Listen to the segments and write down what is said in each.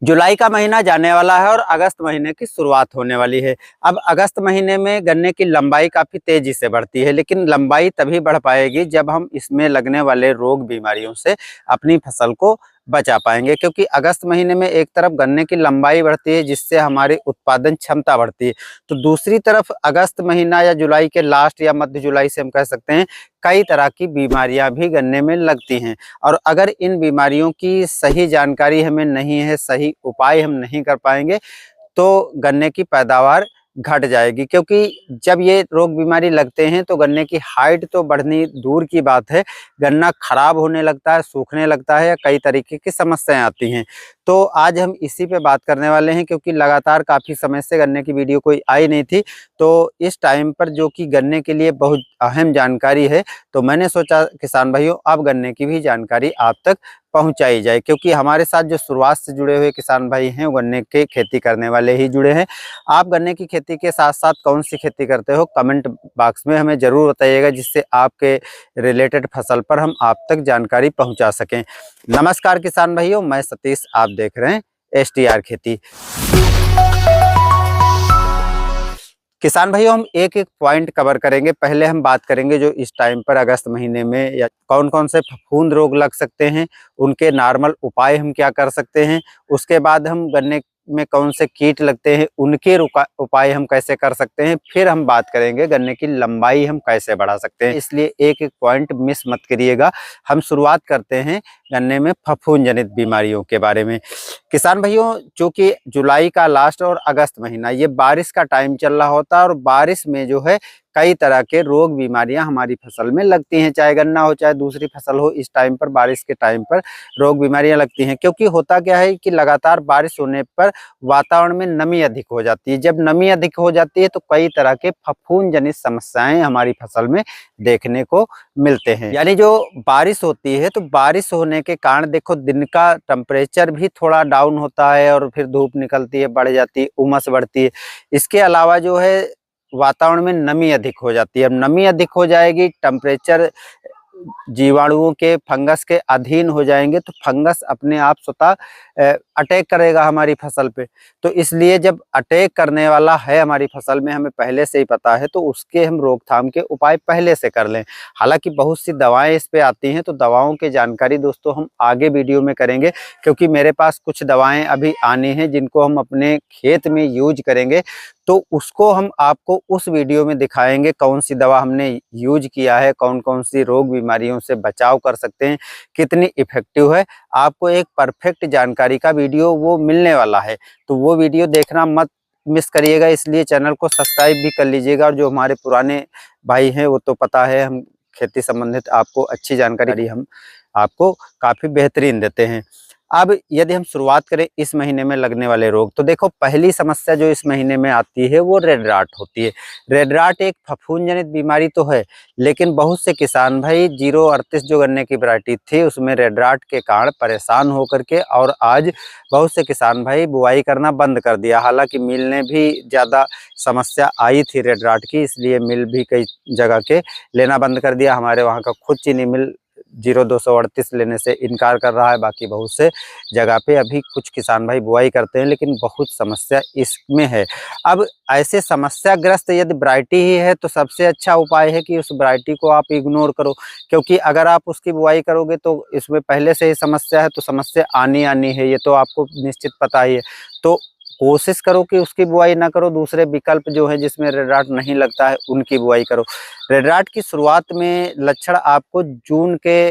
जुलाई का महीना जाने वाला है और अगस्त महीने की शुरुआत होने वाली है। अब अगस्त महीने में गन्ने की लंबाई काफ़ी तेज़ी से बढ़ती है, लेकिन लंबाई तभी बढ़ पाएगी जब हम इसमें लगने वाले रोग बीमारियों से अपनी फसल को बचा पाएंगे। क्योंकि अगस्त महीने में एक तरफ गन्ने की लंबाई बढ़ती है जिससे हमारी उत्पादन क्षमता बढ़ती है, तो दूसरी तरफ अगस्त महीना या जुलाई के लास्ट या मध्य जुलाई से हम कह सकते हैं कई तरह की बीमारियां भी गन्ने में लगती हैं। और अगर इन बीमारियों की सही जानकारी हमें नहीं है, सही उपाय हम नहीं कर पाएंगे, तो गन्ने की पैदावार घट जाएगी। क्योंकि जब ये रोग बीमारी लगते हैं तो गन्ने की हाइट तो बढ़नी दूर की बात है, गन्ना खराब होने लगता है, सूखने लगता है या कई तरीके की समस्याएं आती हैं। तो आज हम इसी पे बात करने वाले हैं, क्योंकि लगातार काफ़ी समय से गन्ने की वीडियो कोई आई नहीं थी। तो इस टाइम पर जो कि गन्ने के लिए बहुत अहम जानकारी है, तो मैंने सोचा किसान भाइयों अब गन्ने की भी जानकारी आप तक पहुंचाई जाए। क्योंकि हमारे साथ जो शुरुआत से जुड़े हुए किसान भाई हैं वो गन्ने की खेती करने वाले ही जुड़े हैं। आप गन्ने की खेती के साथ साथ कौन सी खेती करते हो, कमेंट बॉक्स में हमें ज़रूर बताइएगा, जिससे आपके रिलेटेड फसल पर हम आप तक जानकारी पहुंचा सकें। नमस्कार किसान भाइयों, मैं सतीश, आप देख रहे हैं STR खेती। किसान भाइयों, हम एक एक पॉइंट कवर करेंगे। पहले हम बात करेंगे जो इस टाइम पर अगस्त महीने में या कौन कौन से फफूंद रोग लग सकते हैं, उनके नॉर्मल उपाय हम क्या कर सकते हैं। उसके बाद हम गन्ने में कौन से कीट लगते हैं, उनके उपाय हम कैसे कर सकते हैं। फिर हम बात करेंगे गन्ने की लंबाई हम कैसे बढ़ा सकते हैं। इसलिए एक एक पॉइंट मिस मत करिएगा। हम शुरुआत करते हैं गन्ने में फफूंद जनित बीमारियों के बारे में। किसान भाइयों, चूंकि जुलाई का लास्ट और अगस्त महीना ये बारिश का टाइम चल रहा होता है, और बारिश में जो है कई तरह के रोग बीमारियां हमारी फसल में लगती हैं, चाहे गन्ना हो चाहे दूसरी फसल हो। इस टाइम पर, बारिश के टाइम पर रोग बीमारियां लगती हैं। क्योंकि होता क्या है कि लगातार बारिश होने पर वातावरण में नमी अधिक हो जाती है। जब नमी अधिक हो जाती है तो कई तरह के फफूंद जनित समस्याएं हमारी फसल में देखने को मिलते हैं। यानी जो बारिश होती है, तो बारिश होने के कारण देखो दिन का टेम्परेचर भी थोड़ा डाउन होता है और फिर धूप निकलती है, बढ़ जाती है, उमस बढ़ती है। इसके अलावा जो है वातावरण में नमी अधिक हो जाती है। अब नमी अधिक हो जाएगी, टेम्परेचर जीवाणुओं के, फंगस के अधीन हो जाएंगे, तो फंगस अपने आप स्वतः अटैक करेगा हमारी फसल पे। तो इसलिए जब अटैक करने वाला है हमारी फसल में, हमें पहले से ही पता है, तो उसके हम रोकथाम के उपाय पहले से कर लें। हालांकि बहुत सी दवाएं इस पे आती हैं, तो दवाओं की जानकारी दोस्तों हम आगे वीडियो में करेंगे। क्योंकि मेरे पास कुछ दवाएं अभी आनी हैं जिनको हम अपने खेत में यूज करेंगे, तो उसको हम आपको उस वीडियो में दिखाएंगे कौन सी दवा हमने यूज किया है, कौन कौन सी रोग बीमारियों से बचाव कर सकते हैं, कितनी इफेक्टिव है। आपको एक परफेक्ट जानकारी का वीडियो वो मिलने वाला है, तो वो वीडियो देखना मत मिस करिएगा। इसलिए चैनल को सब्सक्राइब भी कर लीजिएगा। और जो हमारे पुराने भाई हैं वो तो पता है, हम खेती संबंधित आपको अच्छी जानकारी हम आपको काफ़ी बेहतरीन देते हैं। अब यदि हम शुरुआत करें इस महीने में लगने वाले रोग, तो देखो पहली समस्या जो इस महीने में आती है वो रेड राट होती है। रेड राट एक फफूंद जनित बीमारी तो है, लेकिन बहुत से किसान भाई 038 जो गन्ने की वैरायटी थी उसमें रेड राट के कारण परेशान होकर के, और आज बहुत से किसान भाई बुआई करना बंद कर दिया। हालांकि मिल ने भी ज़्यादा समस्या आई थी रेड राट की, इसलिए मिल भी कई जगह के लेना बंद कर दिया। हमारे वहाँ का खुद चीनी मिल 0238 लेने से इनकार कर रहा है। बाकी बहुत से जगह पे अभी कुछ किसान भाई बुआई करते हैं, लेकिन बहुत समस्या इसमें है। अब ऐसे समस्याग्रस्त यदि वैरायटी ही है, तो सबसे अच्छा उपाय है कि उस वैरायटी को आप इग्नोर करो। क्योंकि अगर आप उसकी बुआई करोगे तो इसमें पहले से ही समस्या है, तो समस्या आनी है, ये तो आपको निश्चित पता ही है। तो कोशिश करो कि उसकी बुआई ना करो, दूसरे विकल्प जो है जिसमें रेड राट नहीं लगता है उनकी बुआई करो। रेड राट की शुरुआत में लक्षण आपको जून के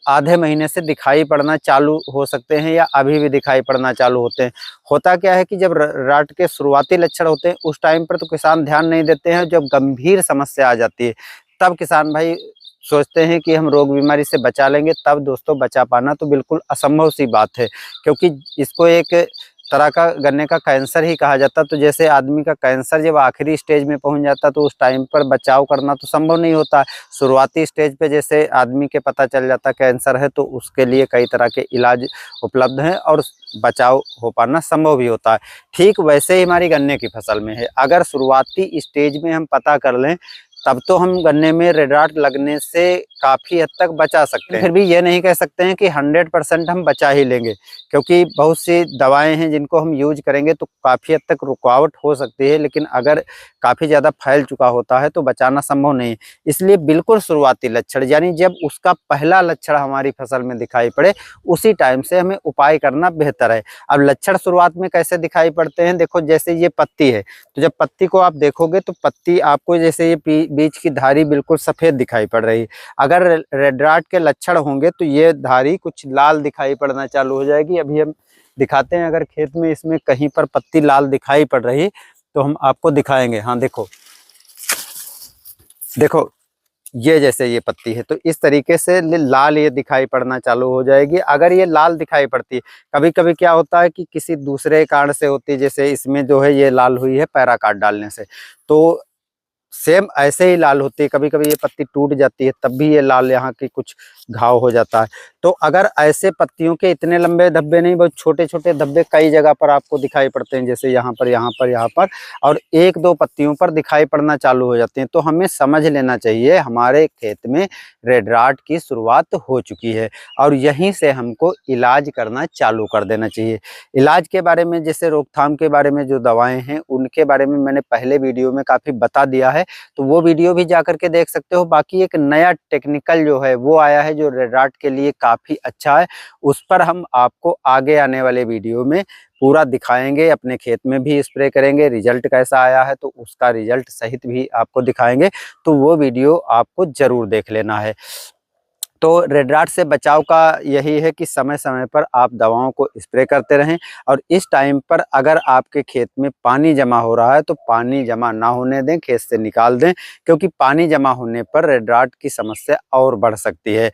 आधे महीने से दिखाई पड़ना चालू हो सकते हैं, या अभी भी दिखाई पड़ना चालू होते हैं। होता क्या है कि जब राट के शुरुआती लक्षण होते हैं उस टाइम पर तो किसान ध्यान नहीं देते हैं। जब गंभीर समस्या आ जाती है तब किसान भाई सोचते हैं कि हम रोग बीमारी से बचा लेंगे। तब दोस्तों बचा पाना तो बिल्कुल असंभव सी बात है, क्योंकि इसको एक तरह का गन्ने का कैंसर ही कहा जाता। तो जैसे आदमी का कैंसर जब आखिरी स्टेज में पहुंच जाता तो उस टाइम पर बचाव करना तो संभव नहीं होता। शुरुआती स्टेज पे जैसे आदमी के पता चल जाता कैंसर है, तो उसके लिए कई तरह के इलाज उपलब्ध हैं और बचाव हो पाना संभव भी होता है। ठीक वैसे ही हमारी गन्ने की फसल में है। अगर शुरुआती स्टेज में हम पता कर लें तब तो हम गन्ने में रेड राट लगने से काफ़ी हद तक बचा सकते हैं। फिर भी ये नहीं कह सकते हैं कि 100% हम बचा ही लेंगे, क्योंकि बहुत सी दवाएं हैं जिनको हम यूज करेंगे तो काफ़ी हद तक रुकावट हो सकती है, लेकिन अगर काफ़ी ज़्यादा फैल चुका होता है तो बचाना संभव नहीं। इसलिए बिल्कुल शुरुआती लक्षण, यानी जब उसका पहला लक्षण हमारी फसल में दिखाई पड़े उसी टाइम से हमें उपाय करना बेहतर है। अब लक्षण शुरुआत में कैसे दिखाई पड़ते हैं, देखो जैसे ये पत्ती है, तो जब पत्ती को आप देखोगे तो पत्ती आपको जैसे ये बीच की धारी बिल्कुल सफ़ेद दिखाई पड़ रही है। अगर रेड राट के लक्षण होंगे तो ये धारी कुछ लाल दिखाई पड़ना चालू हो जाएगी। अभी हम दिखाते हैं, अगर खेत में इसमें कहीं पर पत्ती लाल दिखाई पड़ रही तो हम आपको दिखाएंगे। हाँ देखो, देखो ये जैसे ये पत्ती है तो इस तरीके से लाल ये दिखाई पड़ना चालू हो जाएगी। अगर ये लाल दिखाई पड़ती है, कभी कभी क्या होता है कि किसी दूसरे कारण से होती है, जैसे इसमें जो है ये लाल हुई है पैराकाट डालने से, तो सेम ऐसे ही लाल होती है। कभी कभी ये पत्ती टूट जाती है तब भी ये लाल यहाँ की कुछ घाव हो जाता है। तो अगर ऐसे पत्तियों के इतने लंबे धब्बे नहीं, बहुत छोटे छोटे धब्बे कई जगह पर आपको दिखाई पड़ते हैं, जैसे यहाँ पर यहाँ पर यहाँ पर, और एक दो पत्तियों पर दिखाई पड़ना चालू हो जाते हैं, तो हमें समझ लेना चाहिए हमारे खेत में रेड राट की शुरुआत हो चुकी है और यहीं से हमको इलाज करना चालू कर देना चाहिए। इलाज के बारे में, जैसे रोकथाम के बारे में जो दवाएं हैं उनके बारे में मैंने पहले वीडियो में काफ़ी बता दिया है, तो वो वीडियो भी जा करके देख सकते हो। बाकी एक नया टेक्निकल जो है वो आया है जो रेड राट के लिए काफ़ी अच्छा है, उस पर हम आपको आगे आने वाले वीडियो में पूरा दिखाएंगे, अपने खेत में भी स्प्रे करेंगे, रिजल्ट कैसा आया है तो उसका रिजल्ट सहित भी आपको दिखाएंगे, तो वो वीडियो आपको ज़रूर देख लेना है। तो रेड राट से बचाव का यही है कि समय समय पर आप दवाओं को स्प्रे करते रहें, और इस टाइम पर अगर आपके खेत में पानी जमा हो रहा है तो पानी जमा ना होने दें, खेत से निकाल दें, क्योंकि पानी जमा होने पर रेड राट की समस्या और बढ़ सकती है।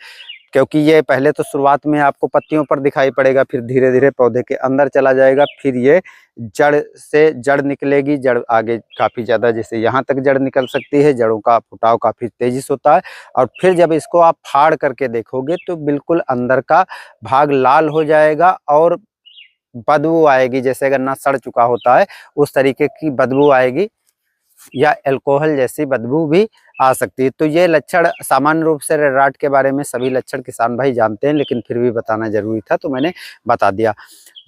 क्योंकि ये पहले तो शुरुआत में आपको पत्तियों पर दिखाई पड़ेगा, फिर धीरे धीरे पौधे के अंदर चला जाएगा, फिर ये जड़ से जड़ निकलेगी, जड़ आगे काफ़ी ज़्यादा, जैसे यहाँ तक जड़ निकल सकती है, जड़ों का फुटाव काफ़ी तेज़ी से होता है, और फिर जब इसको आप फाड़ करके देखोगे तो बिल्कुल अंदर का भाग लाल हो जाएगा और बदबू आएगी, जैसे गन्ना सड़ चुका होता है उस तरीके की बदबू आएगी, या अल्कोहल जैसी बदबू भी आ सकती है। तो ये लक्षण सामान्य रूप से रेड राट के बारे में सभी लक्षण किसान भाई जानते हैं, लेकिन फिर भी बताना जरूरी था तो मैंने बता दिया।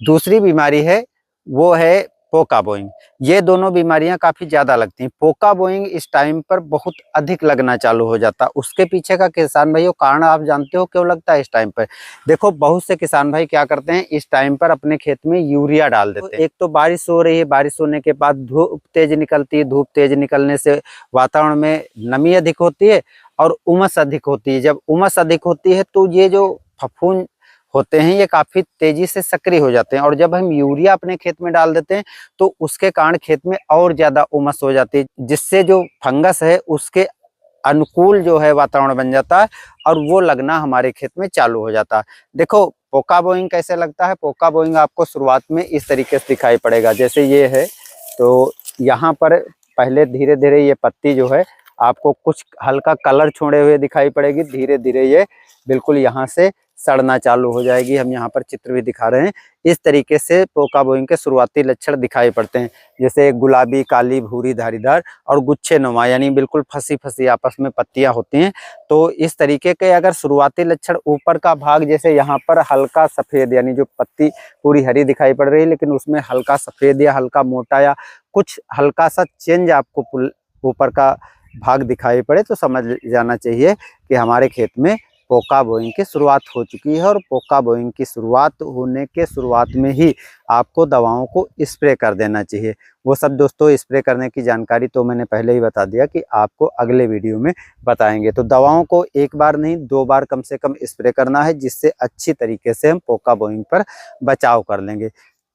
दूसरी बीमारी है वो है पोका बोइंग। ये दोनों बीमारियां काफ़ी ज़्यादा लगती हैं। पोका बोइंग इस टाइम पर बहुत अधिक लगना चालू हो जाता है। उसके पीछे का किसान भाइयों कारण आप जानते हो क्यों लगता है इस टाइम पर? देखो बहुत से किसान भाई क्या करते हैं, इस टाइम पर अपने खेत में यूरिया डाल देते हैं। एक तो बारिश हो रही है, बारिश होने के बाद धूप तेज निकलती है, धूप तेज निकलने से वातावरण में नमी अधिक होती है और उमस अधिक होती है। जब उमस अधिक होती है तो ये जो फफूंद होते हैं ये काफ़ी तेजी से सक्रिय हो जाते हैं, और जब हम यूरिया अपने खेत में डाल देते हैं तो उसके कारण खेत में और ज़्यादा उमस हो जाती है, जिससे जो फंगस है उसके अनुकूल जो है वातावरण बन जाता है और वो लगना हमारे खेत में चालू हो जाता है। देखो पोका बोइंग कैसे लगता है? पोका बोइंग आपको शुरुआत में इस तरीके से दिखाई पड़ेगा, जैसे ये है, तो यहाँ पर पहले धीरे धीरे ये पत्ती जो है आपको कुछ हल्का कलर छोड़े हुए दिखाई पड़ेगी, धीरे धीरे ये बिल्कुल यहाँ से सड़ना चालू हो जाएगी। हम यहाँ पर चित्र भी दिखा रहे हैं। इस तरीके से पोका बोइंग के शुरुआती लक्षण दिखाई पड़ते हैं, जैसे गुलाबी, काली, भूरी, धारीदार और गुच्छे नुमा, यानी बिल्कुल फंसी फंसी आपस में पत्तियां होती हैं। तो इस तरीके के अगर शुरुआती लक्षण, ऊपर का भाग जैसे यहाँ पर हल्का सफ़ेद, यानी जो पत्ती पूरी हरी दिखाई पड़ रही है लेकिन उसमें हल्का सफ़ेद या हल्का मोटा या कुछ हल्का सा चेंज आपको ऊपर का भाग दिखाई पड़े तो समझ जाना चाहिए कि हमारे खेत में पोका बोइंग की शुरुआत हो चुकी है। और पोका बोइंग की शुरुआत होने के शुरुआत में ही आपको दवाओं को स्प्रे कर देना चाहिए। वो सब दोस्तों स्प्रे करने की जानकारी तो मैंने पहले ही बता दिया कि आपको अगले वीडियो में बताएंगे। तो दवाओं को एक बार नहीं 2 बार कम से कम स्प्रे करना है, जिससे अच्छी तरीके से हम पोका बोइंग पर बचाव कर लेंगे।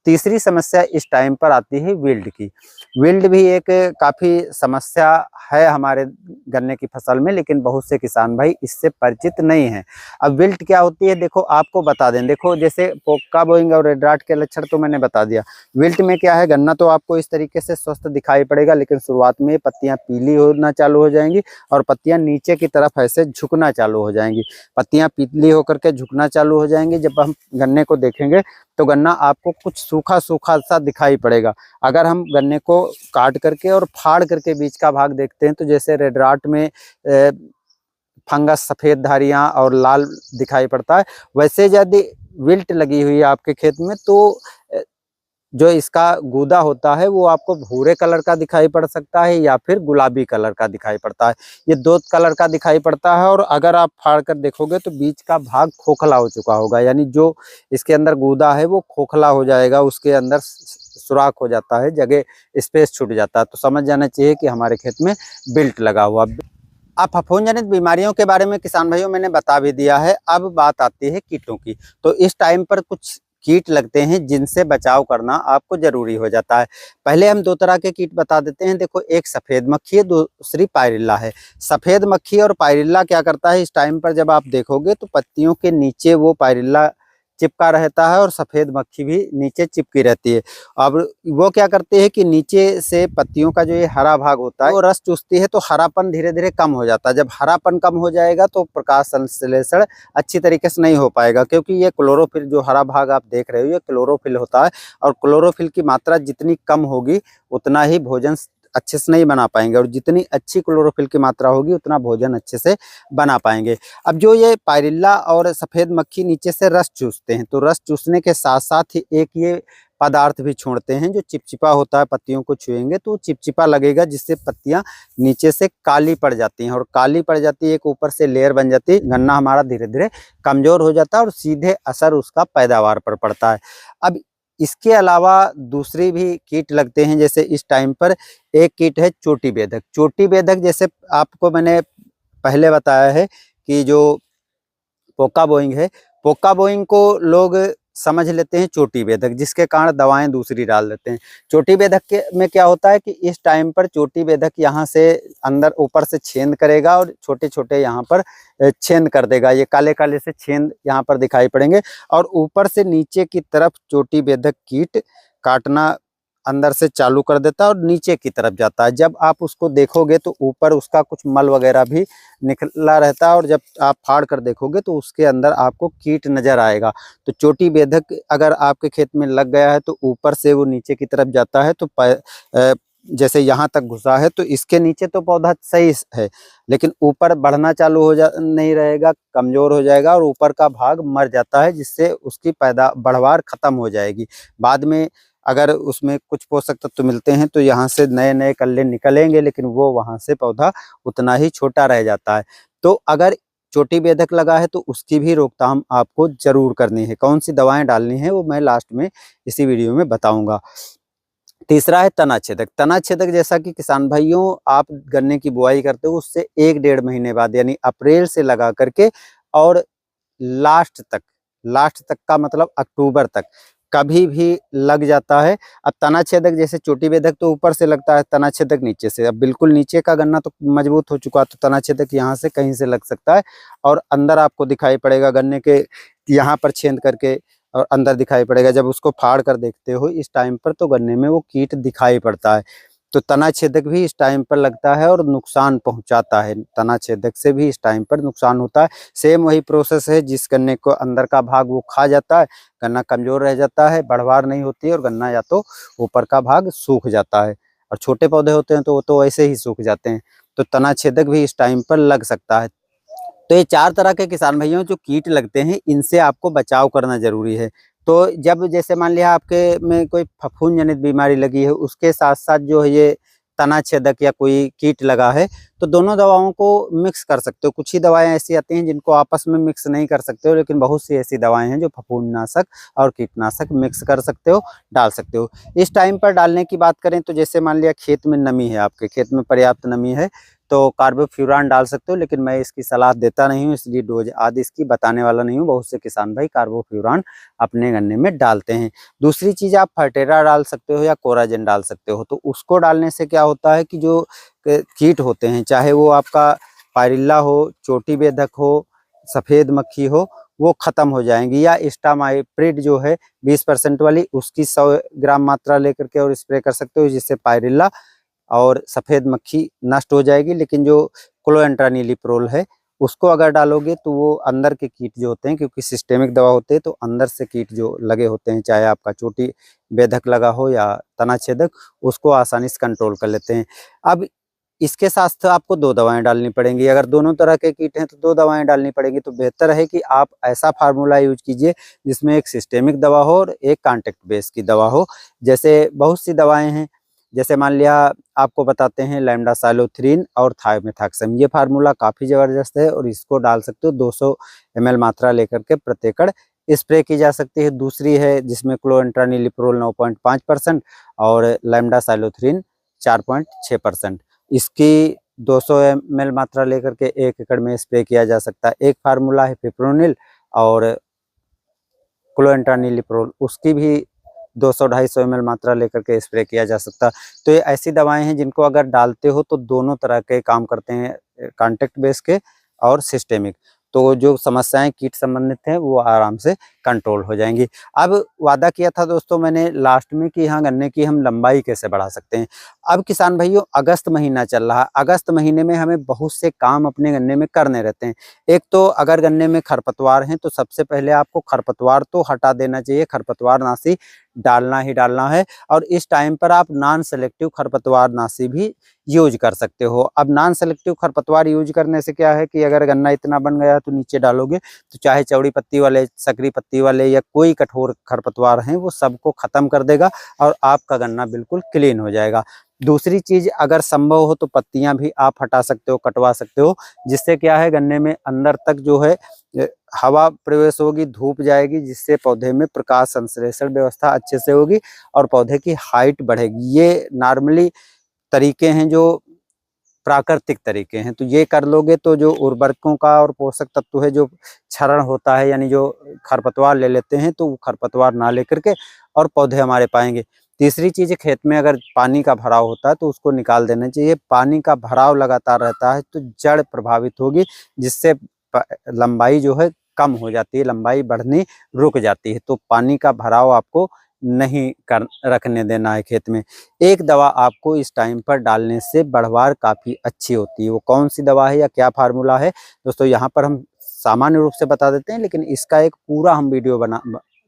तीसरी समस्या इस टाइम पर आती है विल्ट की। विल्ट भी एक काफ़ी समस्या है हमारे गन्ने की फसल में, लेकिन बहुत से किसान भाई इससे परिचित नहीं हैं। अब विल्ट क्या होती है, देखो आपको बता दें। देखो जैसे पोका बोइंग और रेड राट के लक्षण तो मैंने बता दिया। विल्ट में क्या है, गन्ना तो आपको इस तरीके से स्वस्थ दिखाई पड़ेगा, लेकिन शुरुआत में पत्तियां पीली होना चालू हो जाएंगी और पत्तियां नीचे की तरफ ऐसे झुकना चालू हो जाएंगी। पत्तियां पीली होकर के झुकना चालू हो जाएंगी। जब हम गन्ने को देखेंगे तो गन्ना आपको कुछ सूखा सूखा सा दिखाई पड़ेगा। अगर हम गन्ने को काट करके और फाड़ करके बीच का भाग देखते हैं तो जैसे रेड राट में फंगस, सफ़ेद धारियाँ और लाल दिखाई पड़ता है, वैसे यदि विल्ट लगी हुई है आपके खेत में तो जो इसका गूदा होता है वो आपको भूरे कलर का दिखाई पड़ सकता है या फिर गुलाबी कलर का दिखाई पड़ता है। ये दो कलर का दिखाई पड़ता है और अगर आप फाड़ कर देखोगे तो बीच का भाग खोखला हो चुका होगा, यानी जो इसके अंदर गूदा है वो खोखला हो जाएगा, उसके अंदर सुराख हो जाता है, जगह स्पेस छूट जाता है। तो समझ जाना चाहिए कि हमारे खेत में बिल्ट लगा हुआ। अब फफूंद जनित बीमारियों के बारे में किसान भाइयों मैंने बता भी दिया है। अब बात आती है कीटों की। तो इस टाइम पर कुछ कीट लगते हैं जिनसे बचाव करना आपको जरूरी हो जाता है। पहले हम दो तरह के कीट बता देते हैं। देखो, एक सफेद मक्खी है, दूसरी पायरिल्ला है। सफेद मक्खी और पायरिल्ला क्या करता है, इस टाइम पर जब आप देखोगे तो पत्तियों के नीचे वो पायरिल्ला चिपका रहता है और सफेद मक्खी भी नीचे चिपकी रहती है। अब वो क्या करते हैं कि नीचे से पत्तियों का जो ये हरा भाग होता है वो रस चूसती है, तो हरापन धीरे धीरे कम हो जाता है। जब हरापन कम हो जाएगा तो प्रकाश संश्लेषण अच्छी तरीके से नहीं हो पाएगा, क्योंकि ये क्लोरोफिल, जो हरा भाग आप देख रहे हो, ये क्लोरोफिल होता है और क्लोरोफिल की मात्रा जितनी कम होगी उतना ही भोजन अच्छे से नहीं बना पाएंगे, और जितनी अच्छी क्लोरोफिल की मात्रा होगी उतना भोजन अच्छे से बना पाएंगे। अब जो ये पायरिल्ला और सफेद मक्खी नीचे से रस चूसते हैं, तो रस चूसने के साथ साथ ही एक ये पदार्थ भी छोड़ते हैं जो चिपचिपा होता है। पत्तियों को छुएंगे तो चिपचिपा लगेगा, जिससे पत्तियां नीचे से काली पड़ जाती हैं, और काली पड़ जाती है, एक ऊपर से लेयर बन जाती है। गन्ना हमारा धीरे धीरे कमजोर हो जाता है और सीधे असर उसका पैदावार पर पड़ता है। अब इसके अलावा दूसरी भी कीट लगते हैं, जैसे इस टाइम पर एक कीट है चोटी बेधक। चोटी बेधक जैसे आपको मैंने पहले बताया है कि जो पोका बोइंग है, पोका बोइंग को लोग समझ लेते हैं चोटी बेधक, जिसके कारण दवाएं दूसरी डाल देते हैं। चोटी बेधक के में क्या होता है कि इस टाइम पर चोटी बेधक यहाँ से अंदर ऊपर से छेद करेगा और छोटे छोटे यहाँ पर छेद कर देगा। ये काले काले से छेद यहाँ पर दिखाई पड़ेंगे और ऊपर से नीचे की तरफ चोटी बेधक कीट काटना अंदर से चालू कर देता है और नीचे की तरफ जाता है। जब आप उसको देखोगे तो ऊपर उसका कुछ मल वगैरह भी निकला रहता है, और जब आप फाड़ कर देखोगे तो उसके अंदर आपको कीट नजर आएगा। तो चोटी बेधक अगर आपके खेत में लग गया है तो ऊपर से वो नीचे की तरफ जाता है, तो जैसे यहाँ तक घुसा है तो इसके नीचे तो पौधा सही है, लेकिन ऊपर बढ़ना चालू हो जा नहीं रहेगा, कमजोर हो जाएगा और ऊपर का भाग मर जाता है, जिससे उसकी बढ़वार खत्म हो जाएगी। बाद में अगर उसमें कुछ पोषक तत्व मिलते हैं तो यहाँ से नए नए कल्ले निकलेंगे, लेकिन वो वहाँ से पौधा उतना ही छोटा रह जाता है। तो अगर चोटी बेधक लगा है तो उसकी भी रोकथाम आपको जरूर करनी है। कौन सी दवाएं डालनी है वो मैं लास्ट में इसी वीडियो में बताऊंगा। तीसरा है तना छेदक। तना छेदक जैसा कि किसान भाइयों आप गन्ने की बुआई करते हो उससे 1-1.5 महीने बाद, यानी अप्रैल से लगा करके और लास्ट तक का मतलब अक्टूबर तक कभी भी लग जाता है। अब तना छेदक जैसे चोटी बेधक तो ऊपर से लगता है, तना छेदक नीचे से। अब बिल्कुल नीचे का गन्ना तो मजबूत हो चुका, तो तना छेदक यहाँ से कहीं से लग सकता है और अंदर आपको दिखाई पड़ेगा गन्ने के यहाँ पर छेद करके, और अंदर दिखाई पड़ेगा। जब उसको फाड़ कर देखते हो इस टाइम पर तो गन्ने में वो कीट दिखाई पड़ता है। तो तना छेदक भी इस टाइम पर लगता है और नुकसान पहुंचाता है। तना छेदक से भी इस टाइम पर नुकसान होता है। सेम वही प्रोसेस है, जिस गन्ने को अंदर का भाग वो खा जाता है, गन्ना कमजोर रह जाता है, बढ़वार नहीं होती है और गन्ना या तो ऊपर का भाग सूख जाता है, और छोटे पौधे होते हैं तो वो तो ऐसे ही सूख जाते हैं। तो तना छेदक भी इस टाइम पर लग सकता है। तो ये 4 तरह के किसान भाइयों जो कीट लगते हैं, इनसे आपको बचाव करना जरूरी है। तो जब जैसे मान लिया आपके में कोई फफूंद जनित बीमारी लगी है, उसके साथ साथ जो है ये तना छेदक या कोई कीट लगा है, तो दोनों दवाओं को मिक्स कर सकते हो। कुछ ही दवाएं ऐसी आती हैं जिनको आपस में मिक्स नहीं कर सकते हो, लेकिन बहुत सी ऐसी दवाएं हैं जो फफूंदनाशक और कीटनाशक मिक्स कर सकते हो, डाल सकते हो। इस टाइम पर डालने की बात करें तो जैसे मान लिया खेत में नमी है, आपके खेत में पर्याप्त नमी है, तो कार्बोफ्यूरान डाल सकते हो, लेकिन मैं इसकी सलाह देता नहीं हूँ, इसलिए डोज आदि इसकी बताने वाला नहीं हूँ। बहुत से किसान भाई कार्बोफ्यूरान अपने गन्ने में डालते हैं। दूसरी चीज़ आप फर्टेरा डाल सकते हो या कोराजेन डाल सकते हो। तो उसको डालने से क्या होता है कि जो कीट होते हैं, चाहे वो आपका पायरिल्ला हो, चोटी बेधक हो, सफ़ेद मक्खी हो, वो खत्म हो जाएंगी। या स्टामाइप्रिड जो है 20% वाली, उसकी 100 ग्राम मात्रा लेकर के और स्प्रे कर सकते हो, जिससे पायरिल्ला और सफ़ेद मक्खी नष्ट हो जाएगी। लेकिन जो क्लोएंट्रानिलीप्रोल है उसको अगर डालोगे तो वो अंदर के कीट जो होते हैं, क्योंकि सिस्टेमिक दवा होते हैं तो अंदर से कीट जो लगे होते हैं, चाहे आपका चोटी बेधक लगा हो या तना छेदक, उसको आसानी से कंट्रोल कर लेते हैं। अब इसके साथ तो आपको 2 दवाएं डालनी पड़ेंगी। अगर दोनों तरह के कीट हैं तो 2 दवाएं डालनी पड़ेंगी। तो बेहतर है कि आप ऐसा फार्मूला यूज कीजिए जिसमें एक सिस्टेमिक दवा हो और एक कॉन्टैक्ट बेस की दवा हो। जैसे बहुत सी दवाएं हैं, जैसे मान लिया आपको बताते हैं लैम्डासाइलोथ्रीन और थायोमेथाक्सम। ये फार्मूला काफ़ी ज़बरदस्त है और इसको डाल सकते हो 200 ml मात्रा लेकर के प्रति एकड़ स्प्रे की जा सकती है। दूसरी है जिसमें क्लोएंट्रानिलिप्रोल 9.5% और लैम्डासाइलोथ्रीन 4.6%। इसकी 200 ml मात्रा लेकर के 1 एकड़ में स्प्रे किया जा सकता है। एक फार्मूला है फिप्रोनिल और क्लोएंट्रानिलिप्रोल, उसकी भी 200-250 ml मात्रा लेकर के स्प्रे किया जा सकता है। तो ये ऐसी दवाएं हैं जिनको अगर डालते हो तो दोनों तरह के काम करते हैं, कॉन्टैक्ट बेस के और सिस्टेमिक। तो जो समस्याएं कीट संबंधित हैं वो आराम से कंट्रोल हो जाएंगी। अब वादा किया था दोस्तों मैंने लास्ट में कि यहाँ गन्ने की हम लंबाई कैसे बढ़ा सकते हैं। अब किसान भाइयों अगस्त महीना चल रहा है, अगस्त महीने में हमें बहुत से काम अपने गन्ने में करने रहते हैं। एक तो अगर गन्ने में खरपतवार हैं तो सबसे पहले आपको खरपतवार तो हटा देना चाहिए, खरपतवार नाशी डालना ही डालना है। और इस टाइम पर आप नॉन सेलेक्टिव खरपतवार नाशी भी यूज कर सकते हो। अब नॉन सेलेक्टिव खरपतवार यूज करने से क्या है कि अगर गन्ना इतना बन गया तो नीचे डालोगे तो चाहे चौड़ी पत्ती वाले, सकरी पत्ती वाले या कोई कठोर खरपतवार हैं वो सबको खत्म कर देगा और आपका गन्ना बिल्कुल क्लीन हो जाएगा। दूसरी चीज अगर संभव हो तो पत्तियां भी आप हटा सकते हो, कटवा सकते हो, जिससे क्या है गन्ने में अंदर तक जो है हवा प्रवेश होगी, धूप जाएगी, जिससे पौधे में प्रकाश संश्लेषण व्यवस्था अच्छे से होगी और पौधे की हाइट बढ़ेगी। ये नॉर्मली तरीके हैं जो प्राकृतिक तरीके हैं। तो ये कर लोगे तो जो उर्वरकों का और पोषक तत्व है जो क्षरण होता है, यानी जो खरपतवार ले लेते हैं तो वो खरपतवार ना लेकर के और पौधे हमारे पाएंगे। तीसरी चीज खेत में अगर पानी का भराव होता है तो उसको निकाल देना चाहिए। पानी का भराव लगातार रहता है तो जड़ प्रभावित होगी, जिससे लंबाई जो है कम हो जाती है, लंबाई बढ़नी रुक जाती है। तो पानी का भराव आपको नहीं कर रखने देना है खेत में। एक दवा आपको इस टाइम पर डालने से बढ़वार काफ़ी अच्छी होती है। वो कौन सी दवा है या क्या फार्मूला है दोस्तों, यहाँ पर हम सामान्य रूप से बता देते हैं, लेकिन इसका एक पूरा हम वीडियो बना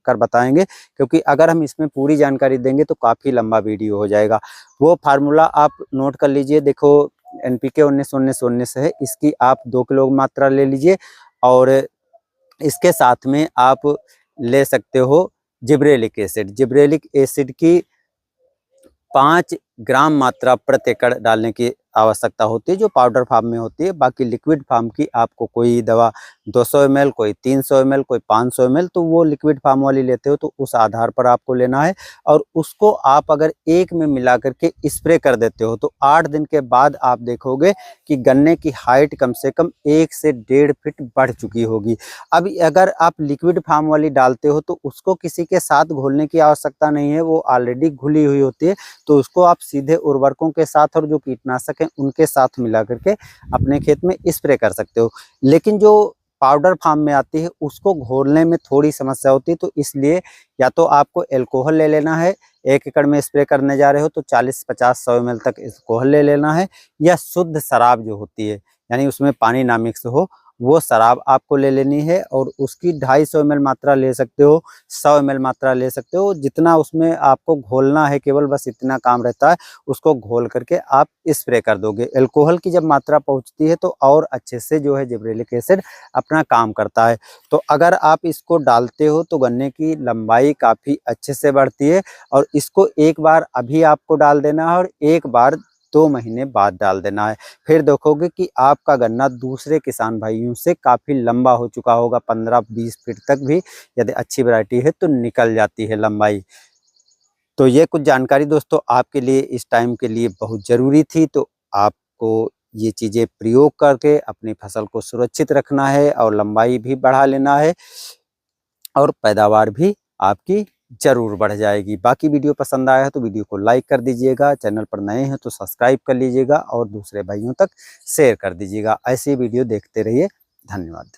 कर बताएंगे, क्योंकि अगर हम इसमें पूरी जानकारी देंगे तो काफ़ी लंबा वीडियो हो जाएगा। वो फार्मूला आप नोट कर लीजिए। देखो NPK 19-19-19 है, इसकी आप 2 किलो मात्रा ले लीजिए और इसके साथ में आप ले सकते हो जिब्रेलिक एसिड। जिब्रेलिक एसिड की 5 ग्राम मात्रा प्रति एकड़ डालने की आवश्यकता होती है, जो पाउडर फॉर्म में होती है। बाकी लिक्विड फॉर्म की आपको कोई दवा 200 ml, कोई 300 ml, कोई 500 ml, तो वो लिक्विड फॉर्म वाली लेते हो तो उस आधार पर आपको लेना है। और उसको आप अगर एक में मिला करके स्प्रे कर देते हो तो 8 दिन के बाद आप देखोगे कि गन्ने की हाइट कम से कम 1 से 1.5 फीट बढ़ चुकी होगी। अब अगर आप लिक्विड फॉर्म वाली डालते हो तो उसको किसी के साथ घोलने की आवश्यकता नहीं है, वो ऑलरेडी घुली हुई होती है। तो उसको आप सीधे उर्वरकों के साथ और जो कीटनाशक हैं उनके साथ मिला करके अपने खेत में स्प्रे कर सकते हो। लेकिन जो पाउडर फॉर्म में आती है उसको घोलने में थोड़ी समस्या होती है, तो इसलिए या तो आपको एल्कोहल ले लेना है, 1 एकड़ में स्प्रे करने जा रहे हो तो 40-50-100 ml तक एल्कोहल ले लेना है, या शुद्ध शराब जो होती है यानी उसमें पानी ना मिक्स हो वो शराब आपको ले लेनी है और उसकी 250 ml मात्रा ले सकते हो, 100 ml मात्रा ले सकते हो। जितना उसमें आपको घोलना है केवल बस इतना काम रहता है, उसको घोल करके आप स्प्रे कर दोगे। एल्कोहल की जब मात्रा पहुंचती है तो और अच्छे से जो है जिब्रेलिक एसिड अपना काम करता है। तो अगर आप इसको डालते हो तो गन्ने की लंबाई काफ़ी अच्छे से बढ़ती है। और इसको एक बार अभी आपको डाल देना है और एक बार 2 महीने बाद डाल देना है। फिर देखोगे कि आपका गन्ना दूसरे किसान भाइयों से काफ़ी लंबा हो चुका होगा, 15-20 फीट तक भी यदि अच्छी वैरायटी है तो निकल जाती है लंबाई। तो ये कुछ जानकारी दोस्तों आपके लिए इस टाइम के लिए बहुत ज़रूरी थी। तो आपको ये चीज़ें प्रयोग करके अपनी फसल को सुरक्षित रखना है और लंबाई भी बढ़ा लेना है और पैदावार भी आपकी जरूर बढ़ जाएगी। बाकी वीडियो पसंद आया है तो वीडियो को लाइक कर दीजिएगा, चैनल पर नए हैं तो सब्सक्राइब कर लीजिएगा और दूसरे भाइयों तक शेयर कर दीजिएगा। ऐसे वीडियो देखते रहिए। धन्यवाद।